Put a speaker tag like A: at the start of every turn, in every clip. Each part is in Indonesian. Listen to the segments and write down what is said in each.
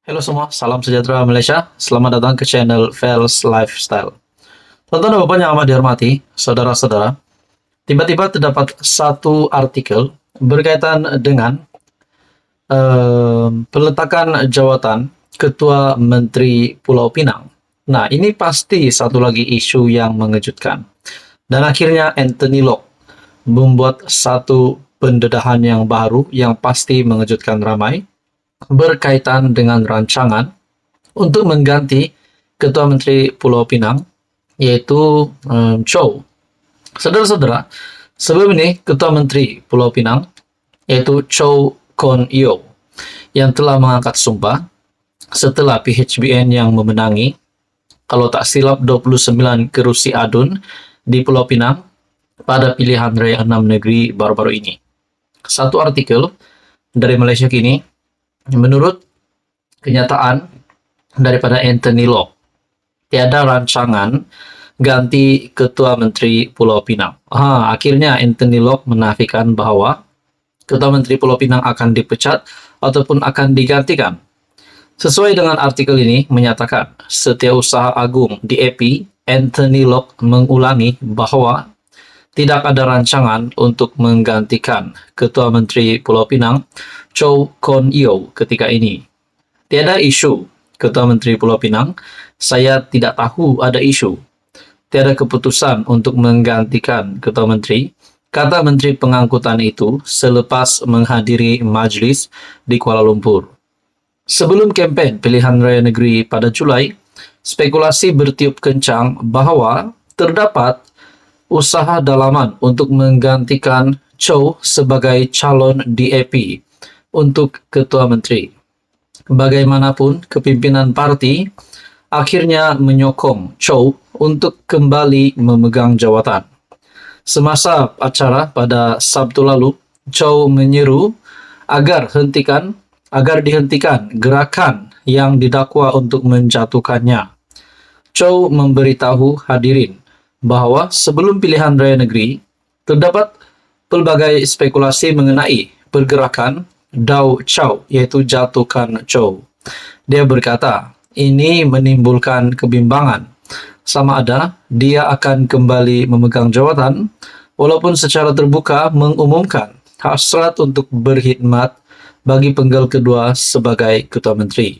A: Halo semua, salam sejahtera Malaysia. Selamat datang ke channel Fels Lifestyle. Tonton dan Bapak yang amat dihormati, saudara-saudara, tiba-tiba terdapat satu artikel berkaitan dengan peletakan jawatan Ketua Menteri Pulau Pinang. Nah, ini pasti satu lagi isu yang mengejutkan. Dan akhirnya Anthony Locke membuat satu pendedahan yang baru yang pasti mengejutkan ramai berkaitan dengan rancangan untuk mengganti Ketua Menteri Pulau Pinang, yaitu Chow. Saudara-saudara, sebelum ini Ketua Menteri Pulau Pinang, yaitu Chow Kon Yeow, yang telah mengangkat sumpah setelah PHBN yang memenangi, kalau tak silap 29 kerusi adun di Pulau Pinang pada pilihan raya 6 negeri baru-baru ini. Satu artikel dari Malaysia Kini, menurut kenyataan daripada Anthony Locke, tiada rancangan ganti Ketua Menteri Pulau Pinang. Akhirnya Anthony Locke menafikan bahwa Ketua Menteri Pulau Pinang akan dipecat ataupun akan digantikan. Sesuai dengan artikel ini menyatakan, Setiausaha Agung DAP Anthony Locke mengulangi bahwa tidak ada rancangan untuk menggantikan Ketua Menteri Pulau Pinang, Chow Kon Yeow ketika ini. Tiada isu Ketua Menteri Pulau Pinang, saya tidak tahu ada isu. Tiada keputusan untuk menggantikan Ketua Menteri, kata Menteri Pengangkutan itu selepas menghadiri majlis di Kuala Lumpur. Sebelum kempen pilihan raya negeri pada Julai, spekulasi bertiup kencang bahwa terdapat usaha dalaman untuk menggantikan Chow sebagai calon DAP untuk Ketua Menteri. Bagaimanapun, kepimpinan parti akhirnya menyokong Chow untuk kembali memegang jawatan. Semasa acara pada Sabtu lalu, Chow menyeru agar dihentikan gerakan yang didakwa untuk menjatuhkannya. Chow memberitahu hadirin bahwa sebelum pilihan raya negeri, terdapat pelbagai spekulasi mengenai pergerakan Dau Chow, yaitu jatuhkan Chow. Dia berkata, ini menimbulkan kebimbangan sama ada dia akan kembali memegang jawatan walaupun secara terbuka mengumumkan hasrat untuk berkhidmat bagi penggal kedua sebagai Ketua Menteri.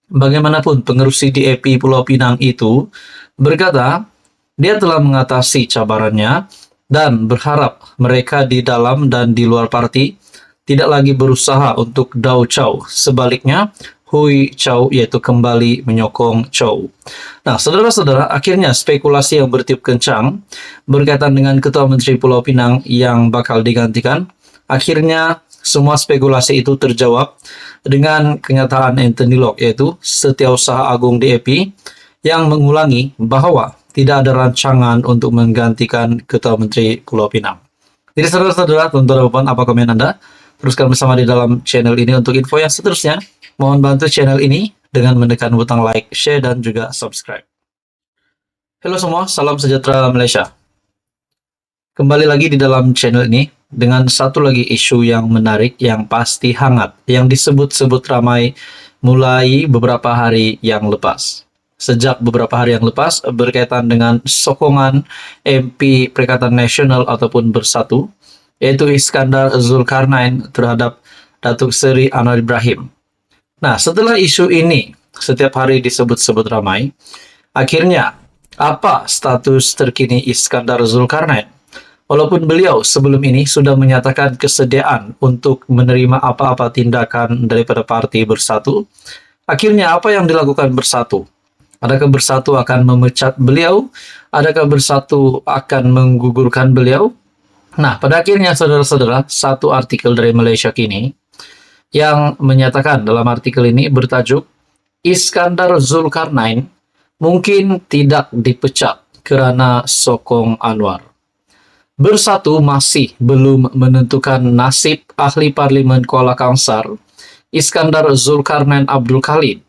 A: Bagaimanapun, pengerusi DAP Pulau Pinang itu berkata dia telah mengatasi cabarannya dan berharap mereka di dalam dan di luar parti tidak lagi berusaha untuk Dau Chow. Sebaliknya, Hui Chow, yaitu kembali menyokong Chow. Nah, saudara-saudara, akhirnya spekulasi yang bertiup kencang berkaitan dengan Ketua Menteri Pulau Pinang yang bakal digantikan, akhirnya semua spekulasi itu terjawab dengan kenyataan Anthony Locke, yaitu Setiausaha Agung DAP, yang mengulangi bahwa tidak ada rancangan untuk menggantikan Ketua Menteri Pulau Pinang. Jadi saudara-saudara, tonton apa komen Anda? Teruskan bersama di dalam channel ini untuk info yang seterusnya. Mohon bantu channel ini dengan menekan butang like, share, dan juga subscribe. Halo semua, salam sejahtera Malaysia. Kembali lagi di dalam channel ini dengan satu lagi isu yang menarik, yang pasti hangat, yang disebut-sebut ramai mulai beberapa hari yang lepas. Sejak beberapa hari yang lepas berkaitan dengan sokongan MP Perikatan Nasional ataupun Bersatu, yaitu Iskandar Zulkarnain terhadap Datuk Seri Anwar Ibrahim. Nah, setelah isu ini setiap hari disebut-sebut ramai, akhirnya apa status terkini Iskandar Zulkarnain? Walaupun beliau sebelum ini sudah menyatakan kesediaan untuk menerima apa-apa tindakan daripada parti Bersatu, akhirnya apa yang dilakukan Bersatu? Adakah Bersatu akan memecat beliau? Adakah Bersatu akan menggugurkan beliau? Nah, pada akhirnya saudara-saudara, satu artikel dari Malaysia Kini yang menyatakan dalam artikel ini bertajuk Iskandar Zulkarnain mungkin tidak dipecat kerana sokong Anwar. Bersatu masih belum menentukan nasib ahli Parlimen Kuala Kangsar Iskandar Zulkarnain Abdul Khalid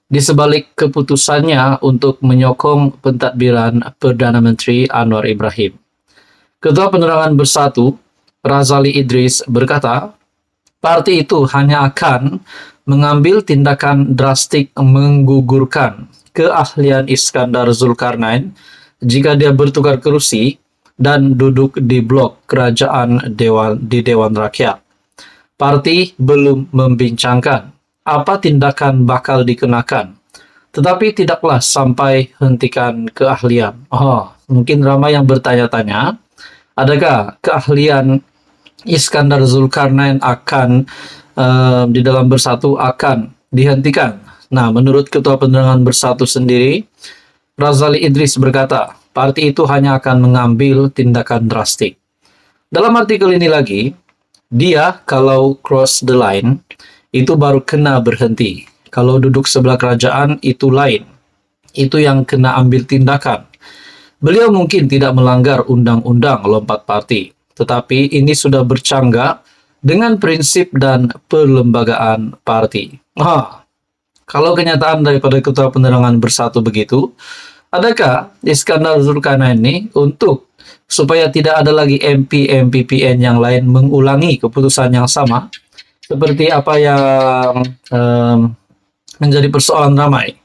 A: di sebalik keputusannya untuk menyokong pentadbiran Perdana Menteri Anwar Ibrahim. Ketua Penerangan Bersatu Razali Idris berkata, parti itu hanya akan mengambil tindakan drastik menggugurkan keahlian Iskandar Zulkarnain jika dia bertukar kursi dan duduk di blok kerajaan di Dewan Rakyat. Parti belum membincangkan apa tindakan bakal dikenakan, tetapi tidaklah sampai hentikan keahlian. Mungkin ramai yang bertanya-tanya, adakah keahlian Iskandar Zulkarnain akan di dalam Bersatu akan dihentikan? Nah, menurut Ketua Penerangan Bersatu sendiri, Razali Idris berkata, parti itu hanya akan mengambil tindakan drastik. Dalam artikel ini lagi, dia kalau cross the line, itu baru kena berhenti. Kalau duduk sebelah kerajaan, itu lain. Itu yang kena ambil tindakan. Beliau mungkin tidak melanggar undang-undang lompat parti, tetapi ini sudah bercanggah dengan prinsip dan perlembagaan parti. Kalau kenyataan daripada Ketua Penerangan Bersatu begitu, adakah Iskandar Zulkarnain ini untuk supaya tidak ada lagi MP-MPPN yang lain mengulangi keputusan yang sama, seperti apa yang menjadi persoalan ramai?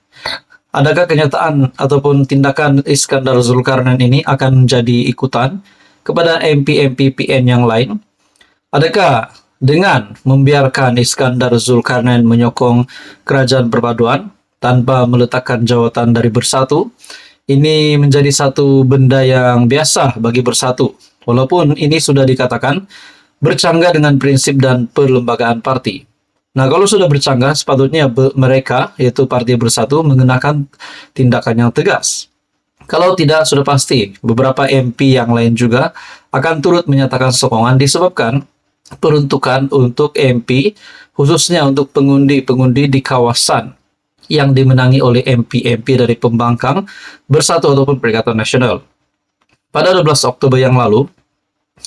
A: Adakah kenyataan ataupun tindakan Iskandar Zulkarnain ini akan menjadi ikutan kepada MP-MPPN yang lain? Adakah dengan membiarkan Iskandar Zulkarnain menyokong kerajaan perpaduan tanpa meletakkan jawatan dari Bersatu, ini menjadi satu benda yang biasa bagi Bersatu, walaupun ini sudah dikatakan bercanggah dengan prinsip dan perlembagaan parti. Nah, kalau sudah bercanggah, sepatutnya mereka, yaitu Parti Bersatu, mengenakan tindakan yang tegas. Kalau tidak, sudah pasti beberapa MP yang lain juga akan turut menyatakan sokongan disebabkan peruntukan untuk MP, khususnya untuk pengundi-pengundi di kawasan yang dimenangi oleh MP-MP dari pembangkang Bersatu ataupun Perikatan Nasional. Pada 12 Oktober yang lalu,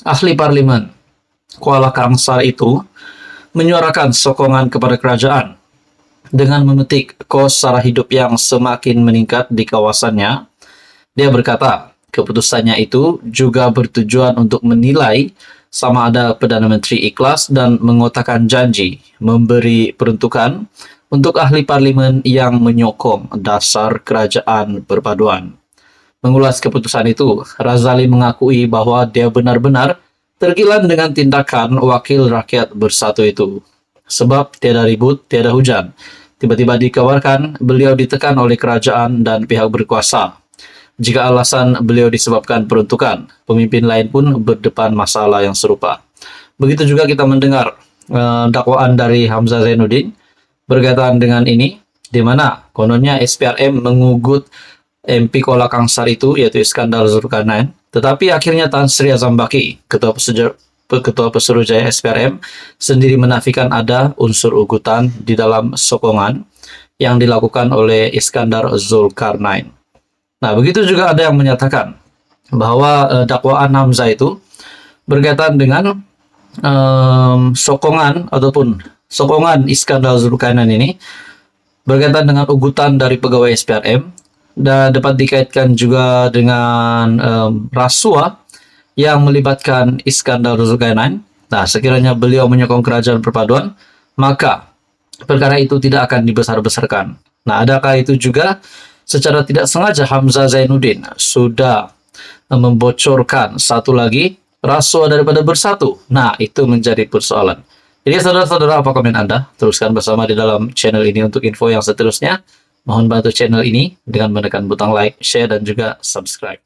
A: ahli parlimen Kuala Kangsar itu menyuarakan sokongan kepada kerajaan dengan memetik kos sara hidup yang semakin meningkat di kawasannya. Dia berkata, keputusannya itu juga bertujuan untuk menilai sama ada Perdana Menteri ikhlas dan mengotakkan janji memberi peruntukan untuk ahli parlimen yang menyokong dasar kerajaan perpaduan. Mengulas keputusan itu, Razali mengakui bahwa dia benar-benar tergilan dengan tindakan wakil rakyat Bersatu itu. Sebab tiada ribut, tiada hujan. Tiba-tiba dikabarkan beliau ditekan oleh kerajaan dan pihak berkuasa. Jika alasan beliau disebabkan peruntukan, pemimpin lain pun berdepan masalah yang serupa. Begitu juga kita mendengar dakwaan dari Hamzah Zainuddin berkaitan dengan ini, di mana kononnya SPRM mengugut MP Kuala Kangsar itu, yaitu Iskandar Zulkarnain, tetapi akhirnya Tan Sri Azambaki, Ketua Pesuruhjaya SPRM, sendiri menafikan ada unsur ugutan di dalam sokongan yang dilakukan oleh Iskandar Zulkarnain. Nah, begitu juga ada yang menyatakan bahwa dakwaan Hamzah itu berkaitan dengan sokongan ataupun sokongan Iskandar Zulkarnain ini berkaitan dengan ugutan dari pegawai SPRM dan dapat dikaitkan juga dengan rasuah yang melibatkan Iskandar Zulkarnain. Nah, sekiranya beliau menyokong kerajaan perpaduan, maka perkara itu tidak akan dibesar-besarkan. Nah, adakah itu juga secara tidak sengaja Hamzah Zainuddin sudah membocorkan satu lagi rasuah daripada Bersatu? Nah, itu menjadi persoalan. Jadi saudara-saudara, apa komen Anda? Teruskan bersama di dalam channel ini untuk info yang seterusnya. Mohon bantu channel ini dengan menekan butang like, share, dan juga subscribe.